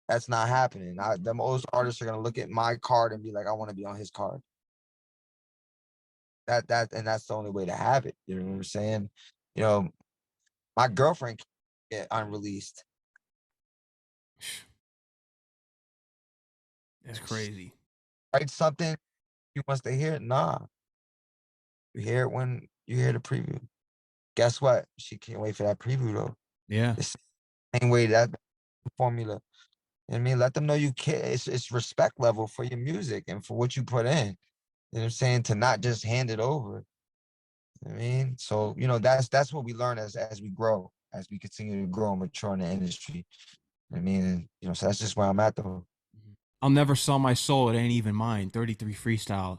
That's not happening. Most artists are gonna look at my card and be like, I want to be on his card. That's the only way to have it. You know what I'm saying? You know, my girlfriend can't get unreleased. that's crazy. Write something, you wants to hear it. Nah, you hear it when you hear the preview. Guess what? She can't wait for that preview though. Yeah, The same way that formula. You know what I mean? Let them know you care. It's respect level for your music and for what you put in. You know what I'm saying? To not just hand it over. You know what I mean? So, that's what we learn as we grow, as we continue to grow and mature in the industry. You know what I mean, and, so that's just where I'm at though. I'll never sell my soul. It ain't even mine. 33 freestyle.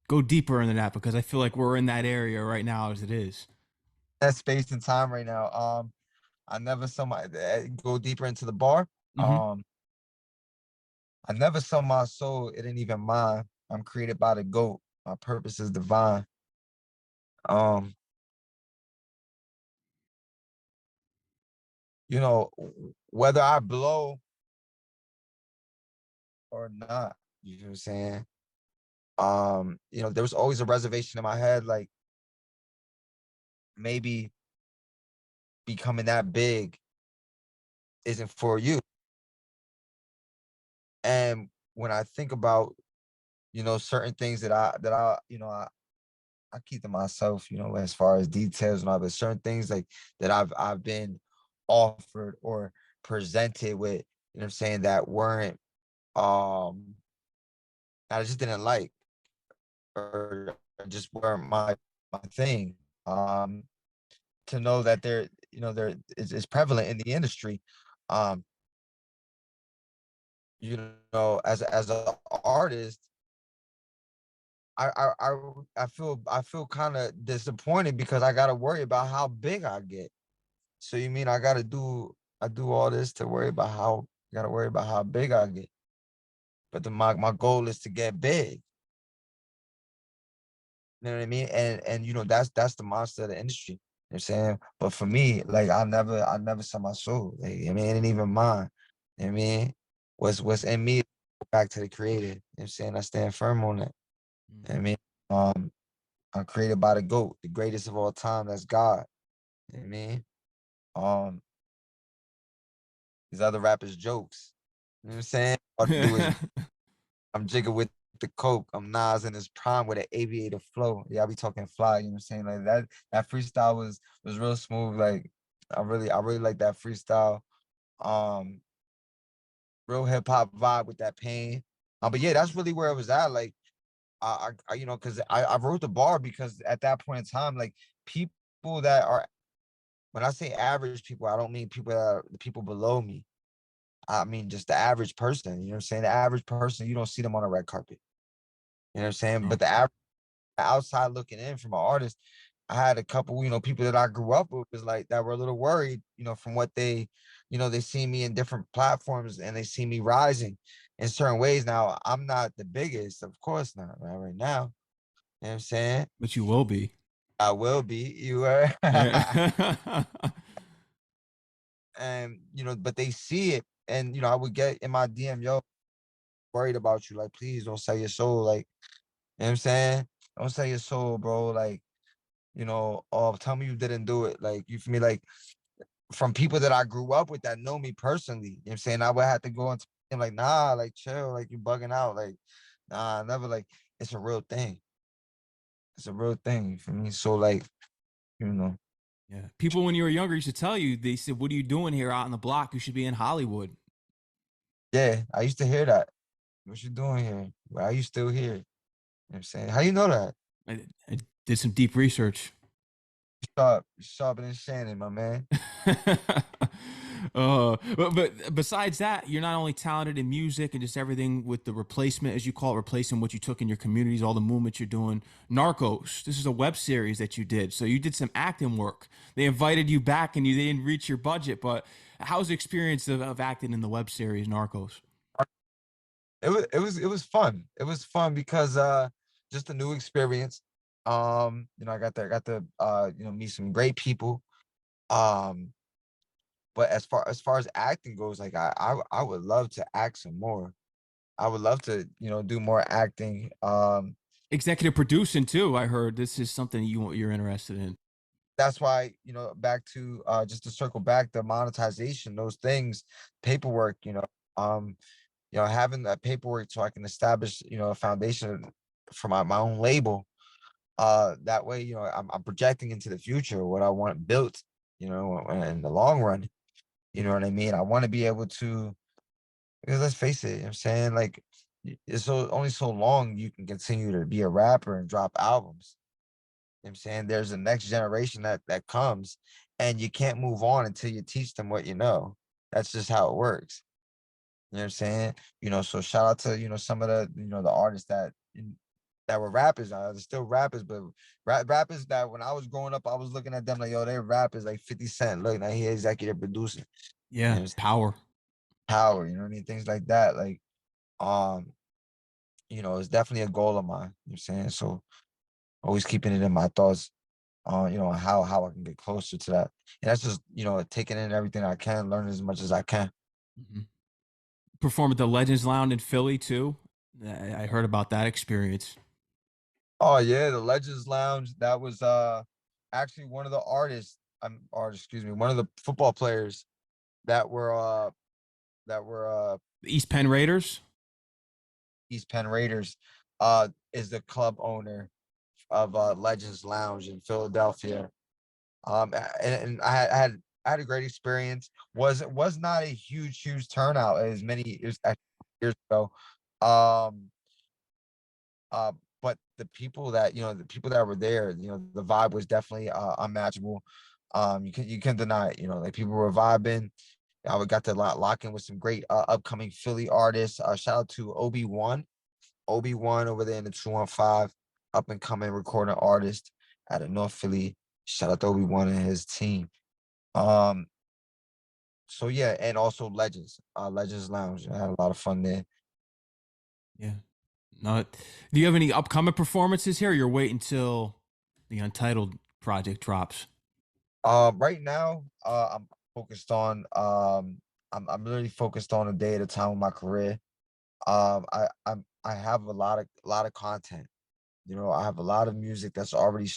Go deeper into that because I feel like we're in that area right now as it is. That space and time right now. I never saw my go deeper into the bar. Mm-hmm. I never saw my soul. It ain't even mine. I'm created by the GOAT. My purpose is divine. Um, whether I blow or not, you know what I'm saying? There was always a reservation in my head, like maybe becoming that big isn't for you. And when I think about certain things that I keep to myself, as far as details and all, but certain things like that I've been offered or presented with, what I'm saying, that weren't that I just didn't like, or just weren't my thing. To know that there is prevalent in the industry. Um, as an artist, I feel kind of disappointed because I got to worry about how big I get. So you mean I do all this to worry about how got to worry about how big I get, but my goal is to get big. You know what I mean? And that's the monster of the industry. You know what I'm saying? But for me, like I never sell my soul. Like, I mean, it ain't even mine. You know what I mean? What's in me, back to the creator. You know what I'm saying? I stand firm on that. Mm. You know what I mean? I'm created by the GOAT, the greatest of all time, that's God. You know what I mean? Um, these other rappers jokes. You know what I'm saying? All they do is I'm jigga with the coke. I'm Nas in his prime with an aviator flow. Yeah, I be talking fly. You know what I'm saying? Like that freestyle was real smooth. Like I really like that freestyle. Um, Real hip hop vibe with that pain. But yeah, that's really where it was at. Like because I wrote the bar because at that point in time, like people that are when I say average people, I don't mean people that are the people below me. I mean just the average person. You know what I'm saying? The average person, you don't see them on a red carpet. You know what I'm saying? True. But the average outside looking in from an artist, I had a couple, people that I grew up with was like that were a little worried, from what they see me in different platforms and they see me rising in certain ways. Now, I'm not the biggest, of course not, right now. You know what I'm saying? But you will be. I will be, you were. Yeah. And but they see it. And I would get in my DM, yo, worried about you. Like, please don't sell your soul. Like, you know what I'm saying? Don't sell your soul, bro. Like, oh, tell me you didn't do it. Like, you feel me? Like, from people that I grew up with that know me personally. You know what I'm saying? I would have to go into him like, nah, like chill, like you bugging out. Like, nah, never like it's a real thing. It's a real thing. You feel me? So like, you know, Yeah. People when you were younger used to tell you, they said, "What are you doing here out on the block? You should be in Hollywood." yeah, I used to hear that. What you doing here? Why are you still here? You know what I'm saying? How you know that? I did some deep research. You sharper than Shannon, my man. But besides that, you're not only talented in music and just everything with the replacement, as you call it, replacing what you took in your communities, all the movements you're doing. Narcos, this is a web series that you did. So you did some acting work. They invited you back and they didn't reach your budget. But how's the experience of acting in the web series Narcos? It was fun. It was fun because just a new experience. I got to meet some great people. Um, but as far as acting goes, like I would love to act some more. I would love to, do more acting. Executive producing too. I heard this is something you're interested in. That's why, back to just to circle back, the monetization, those things, paperwork, having that paperwork so I can establish, a foundation for my own label. That way, I'm projecting into the future what I want built, in the long run. You know what I mean? I want to be able to, because let's face it, you know what I'm saying, like it's only so long you can continue to be a rapper and drop albums. You know what I'm saying there's a next generation that comes, and you can't move on until you teach them what you know. That's just how it works. You know what I'm saying? So shout out to, some of the artists that were rappers. They're still rappers, but rappers that when I was growing up, I was looking at them like, yo, they're rappers like 50 Cent. Look, now he executive producing. You know Yeah, what I'm saying? power. Power, you know what I mean? Things like that. Like, um, it's definitely a goal of mine. You know what I'm saying? So always keeping it in my thoughts on, how I can get closer to that. And that's just, taking in everything I can, learn as much as I can. Mhm. Perform at the Legends Lounge in Philly too. I heard about that experience. Oh yeah, the Legends Lounge. That was actually one of the artists, or excuse me, one of the football players that were The East Penn Raiders. East Penn Raiders. is the club owner of Legends Lounge in Philadelphia. And I had a great experience. Was not a huge turnout as many years ago. Um, but the people that the people that were there, the vibe was definitely unmatchable. You can deny it. Like people were vibing. I got to lock in with some great upcoming Philly artists. Shout out to Obi Wan over there in the 215, up and coming recording artist out of North Philly. Shout out to Obi-Wan and his team. Um, so yeah, and also Legends Lounge. I had a lot of fun there. Yeah. No. Do you have any upcoming performances here? Or you're waiting until the Untitled project drops. Right now, I'm focused on I'm really focused on a day at a time with my career. I have a lot of content. I have a lot of music that's already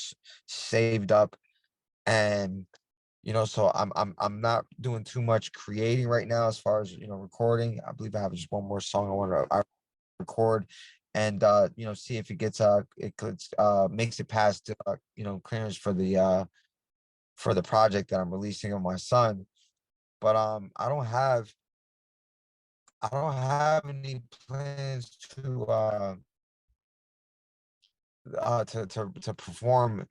saved up, and so I'm not doing too much creating right now as far as recording. I believe I have just one more song I want to record, and see if it gets it could makes it past clearance for the project that I'm releasing of my son. But I don't have any plans to perform,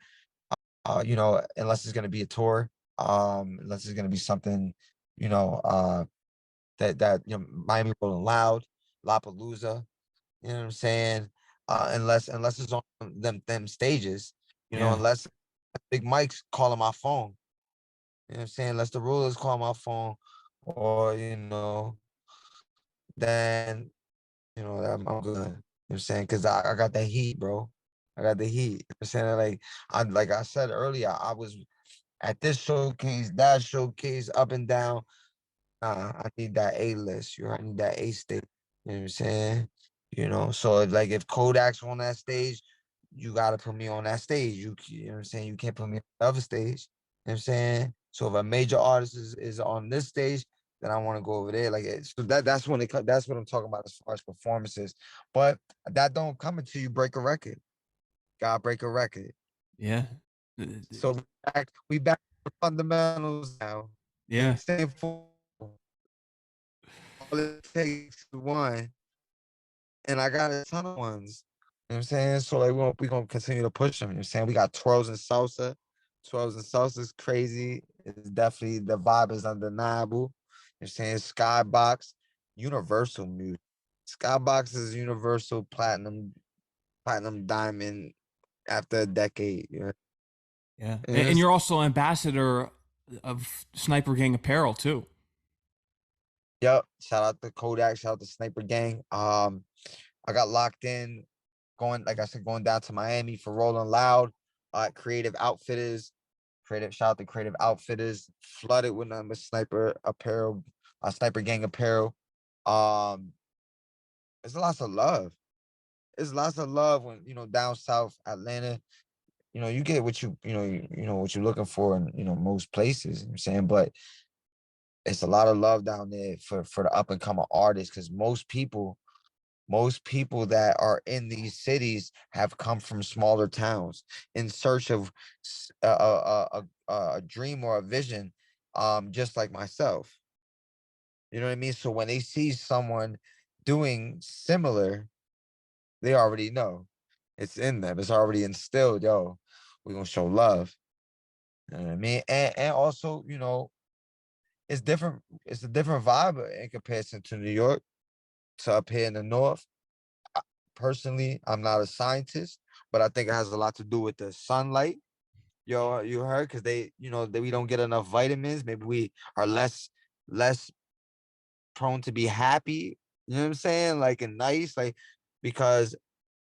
unless it's going to be a tour, unless it's going to be something, you know uh that Miami Rolling Loud, Lollapalooza, you know what I'm saying? Unless it's on them stages, Yeah. unless Big Mike's calling my phone, you know what I'm saying? Unless the rulers call my phone, or then I'm good. You know what I'm saying? Because I got that heat, bro. I got the heat. You know what I'm saying? Like I said earlier, I was at this showcase, that showcase, up and down. I need that A list. I need that A stage. You know what I'm saying? So if Kodak's on that stage, you gotta put me on that stage. You know what I'm saying? You can't put me on the other stage. You know what I'm saying? So if a major artist is on this stage, then I want to go over there. So that's what I'm talking about as far as performances. But that don't come until you break a record. Gotta break a record. Yeah. So we back to the fundamentals now. Yeah. Ain't saying for all it takes is one, and I got a ton of ones. You know what I'm saying? So we gonna continue to push them. You know what I'm saying? We got twirls and salsa. Twirls and salsa is crazy. It's definitely, the vibe is undeniable. You know what I'm saying? Skybox, universal music. Skybox is universal platinum diamond after a decade. Yeah. And And it's, you're also ambassador of Sniper Gang apparel too. yep. Shout out to Kodak, shout out to Sniper Gang. I got locked in, going, like I said, going down to Miami for Rolling Loud. Creative Outfitters, creative shout out to Creative Outfitters, flooded with number Sniper apparel, Sniper Gang apparel. Um, there's lots of love. There's lots of love when down south Atlanta. You get what what you're looking for in most places. You know what I'm saying, but it's a lot of love down there for the up and coming artists, because most people that are in these cities have come from smaller towns in search of a dream or a vision, just like myself. You know what I mean? So when they see someone doing similar, they already know it's in them. It's already instilled. Yo, we're gonna show love. You know what I mean? And also, it's different. It's a different vibe in comparison to New York, to up here in the north. Personally, I'm not a scientist, but I think it has a lot to do with the sunlight. Yo, you heard? Because that we don't get enough vitamins. Maybe we are less prone to be happy. You know what I'm saying? Like, and nice, like, because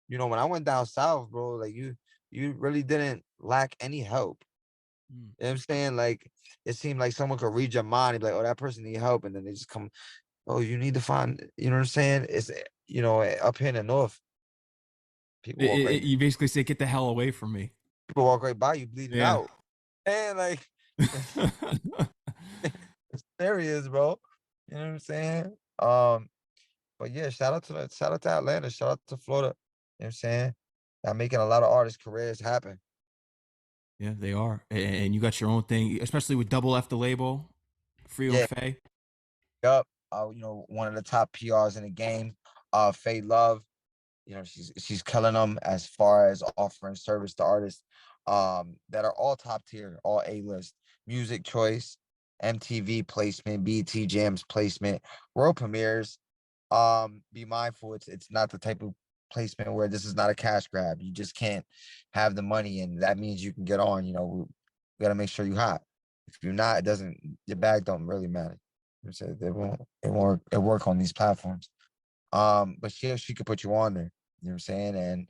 when I went down south, bro, like you really didn't lack any help. Mm. You know what I'm saying? Like, it seemed like someone could read your mind and be like, oh, that person need help, and then they just come, oh, you need to find, you know what I'm saying? It's up here in the north, people walk right You basically say, "Get the hell away from me." people walk right by you bleeding Yeah. out. And like, it's serious, bro. You know what I'm saying? But yeah, shout out to Atlanta, shout out to Florida. You know what I'm saying? I'm making a lot of artists' careers happen. Yeah, they are. And you got your own thing, especially with Double F the label, Frio and Yeah, Faye. yup. One of the top PRs in the game, Faye Love. She's killing them as far as offering service to artists that are all top tier, all A-list. Music choice, MTV placement, BT Jams placement, world premieres. Be mindful, it's not the type of placement where this is not a cash grab. You just can't have the money, and that means you can get on. We gotta make sure you hot. If you're not, it doesn't your bag don't really matter. It work on these platforms. But she could put you on there. You know what I'm saying? And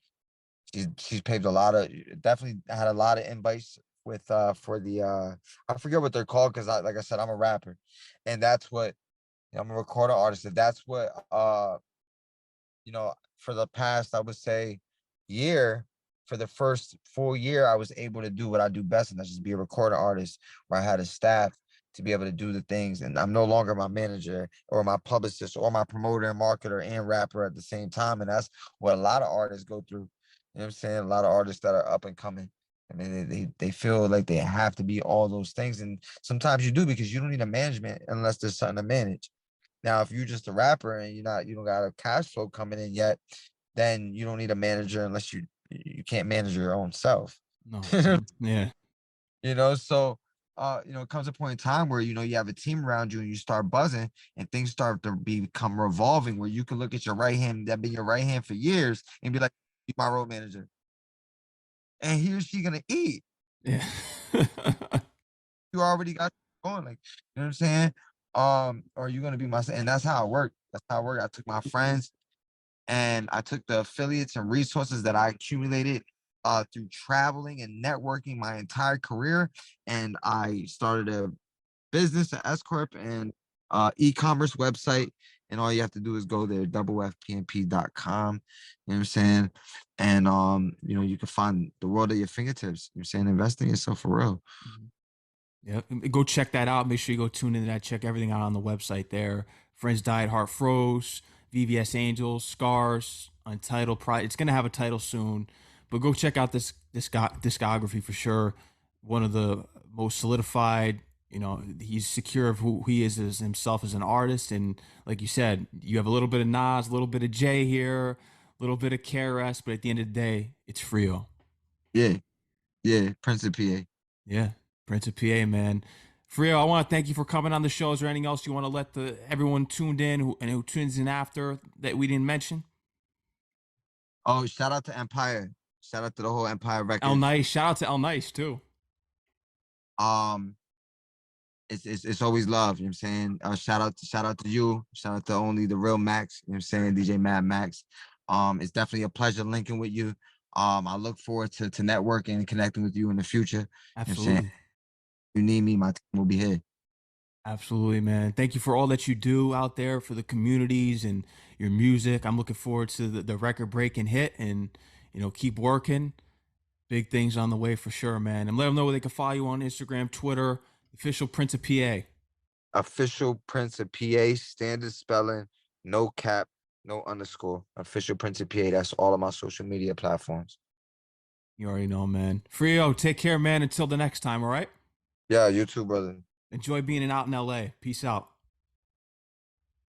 she's paved a lot of definitely had a lot of invites with for the I forget what they're called because like I said, I'm a rapper. And that's what I'm a recording artist. And that's what for the past, I would say, year, for the first full year, I was able to do what I do best, and that's just be a recording artist where I had a staff to be able to do the things. And I'm no longer my manager or my publicist or my promoter and marketer and rapper at the same time. And that's what a lot of artists go through. You know what I'm saying? A lot of artists that are up and coming. I mean, they feel like they have to be all those things. And sometimes you do because you don't need a management unless there's something to manage. Now, if you're just a rapper and you don't got a cash flow coming in yet, then you don't need a manager unless you can't manage your own self. No, yeah, So it comes a point in time where you have a team around you and you start buzzing and things start to become revolving where you can look at your right hand that been your right hand for years and be like, be my road manager. And here's she gonna eat. yeah. You already got going, like you know what I'm saying? Or you gonna be my and that's how it worked. That's how it worked. I took my friends and I took the affiliates and resources that I accumulated through traveling and networking my entire career, and I started a business, an S corp, and e-commerce website. And all you have to do is go there, doublefpnp.com. You know what I'm saying? And you can find the world at your fingertips. You know what I'm saying? Invest in yourself for real. Mhm. Yeah, go check that out. Make sure you go tune into that. Check everything out on the website there. Friends Died, Heart Froze, VVS Angels, Scars, Untitled Pride. It's gonna have a title soon, but go check out this discography for sure. One of the most solidified. He's secure of who he is as himself as an artist, and like you said, you have a little bit of Nas, a little bit of Jay here, a little bit of KRS, but at the end of the day, it's Frio. Yeah, yeah, Prince of PA. Yeah, Prince of PA, man. Frio, I want to thank you for coming on the show. Is there anything else you want to let the everyone tuned in who tunes in after that we didn't mention? Oh, shout out to Empire. Shout out to the whole Empire El Records. Nice. Shout out to El Nice too. Um, it's always love, you know what I'm saying? Shout out to you, shout out to only the real Max, you know what I'm saying, DJ Mad Max. It's definitely a pleasure linking with you. I look forward to networking and connecting with you in the future. You know what I'm saying? Absolutely. If you need me, my team will be here. Absolutely, man. Thank you for all that you do out there for the communities and your music. I'm looking forward to the record breaking hit and keep working. Big things on the way for sure, man. And let them know where they can follow you on Instagram, Twitter, official Prince of PA. Official Prince of PA, standard spelling, no cap, no underscore. Official Prince of PA. That's all of my social media platforms. You already know, man. Frio, take care, man. Until the next time, all right? Yeah, you too, brother. Enjoy being out in LA. Peace out.